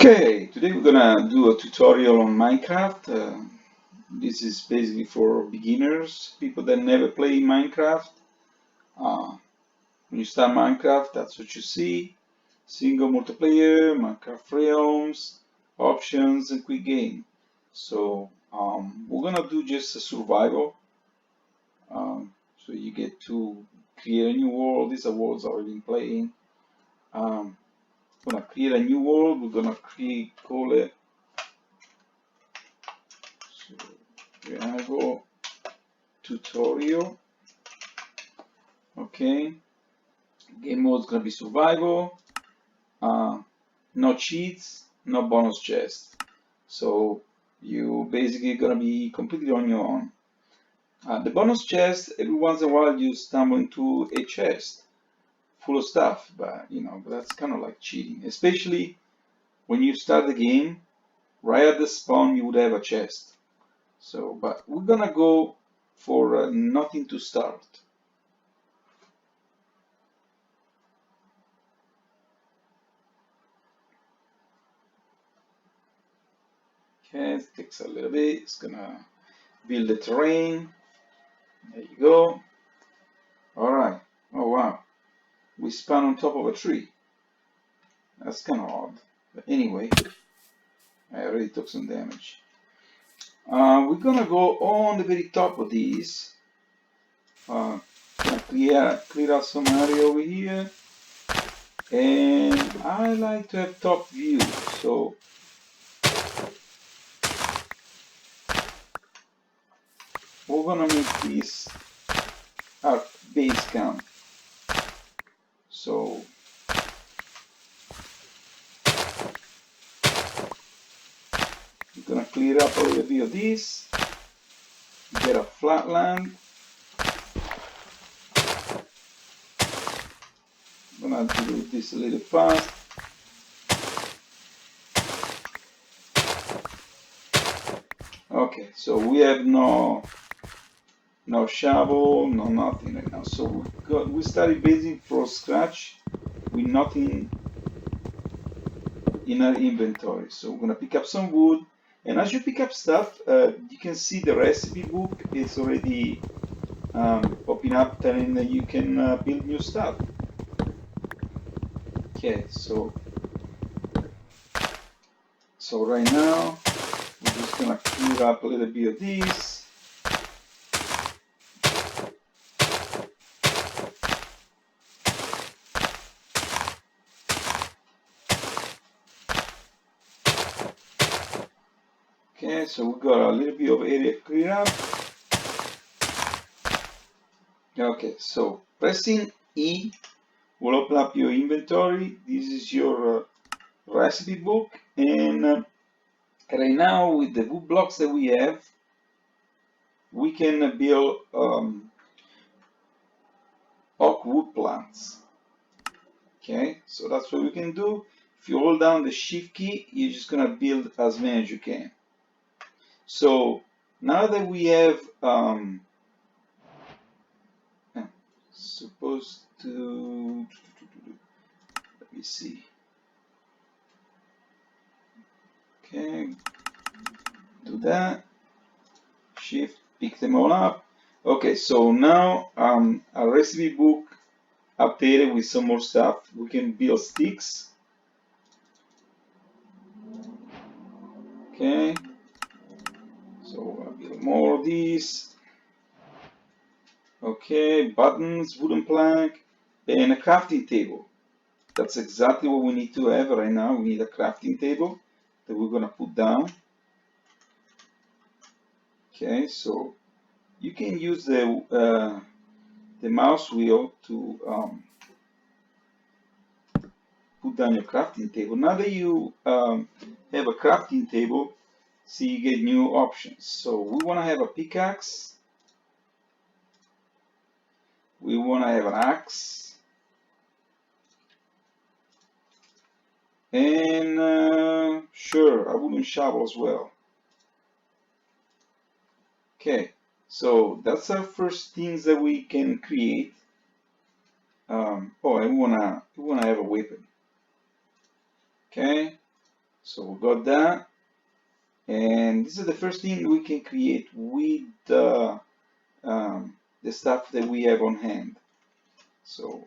Okay, today we're gonna do a tutorial on Minecraft. This is basically for beginners, people that never play Minecraft. Uh, when you start Minecraft, that's what you see. Single multiplayer, Minecraft realms, options, and quick game. So we're gonna do just a survival. So you get to create a new world. These are worlds already in playing. Um, we're gonna create a new world. We're gonna call it. So we're gonna go tutorial. Okay, game mode is gonna be survival. No cheats, no bonus chest. So you basically gonna be completely on your own. The bonus chest, every once in a while you stumble into a chest full of stuff, but that's kind of like cheating. Especially when you start the game, right at the spawn you would have a chest. So, but we're gonna go for nothing to start. Okay, it takes a little bit. It's gonna build the terrain. There you go. All right. Oh wow. We spawn on top of a tree. That's kind of odd. But anyway, I already took some damage. We're gonna go on the very top of these. Clear out some area over here. And I like to have top view. So we're gonna make this our base camp. So we're gonna clear up a little bit of this. Get a flat land. I'm gonna do this a little fast. Okay, so we have no shovel, no nothing right now. So we started basing from scratch with nothing in our inventory. So we're gonna pick up some wood, and as you pick up stuff, you can see the recipe book is already popping up, telling that you can build new stuff. Okay, so right now we're just gonna clear up a little bit of this. Okay, so we got a little bit of area clear up. Okay, so pressing E will open up your inventory. This is your recipe book, and right now with the wood blocks that we have, we can build oak wood plants. Okay, so that's what we can do. If you hold down the shift key, you're just gonna build as many as you can. So now that we have supposed to, let me see. Okay, do that. Shift, pick them all up. Okay, so now our recipe book updated with some more stuff. We can build sticks. Okay, so I'll build more of these. Okay, buttons, wooden plank, and a crafting table. That's exactly what we need to have right now. We need a crafting table that we're gonna put down. Okay, so you can use the mouse wheel to put down your crafting table. Now that you have a crafting table, see, you get new options. So we want to have a pickaxe. We want to have an axe. And sure, a wooden shovel as well. Okay, so that's our first things that we can create. Oh, and we wanna have a weapon. Okay, So we got that, and this is the first thing we can create with the stuff that we have on hand. So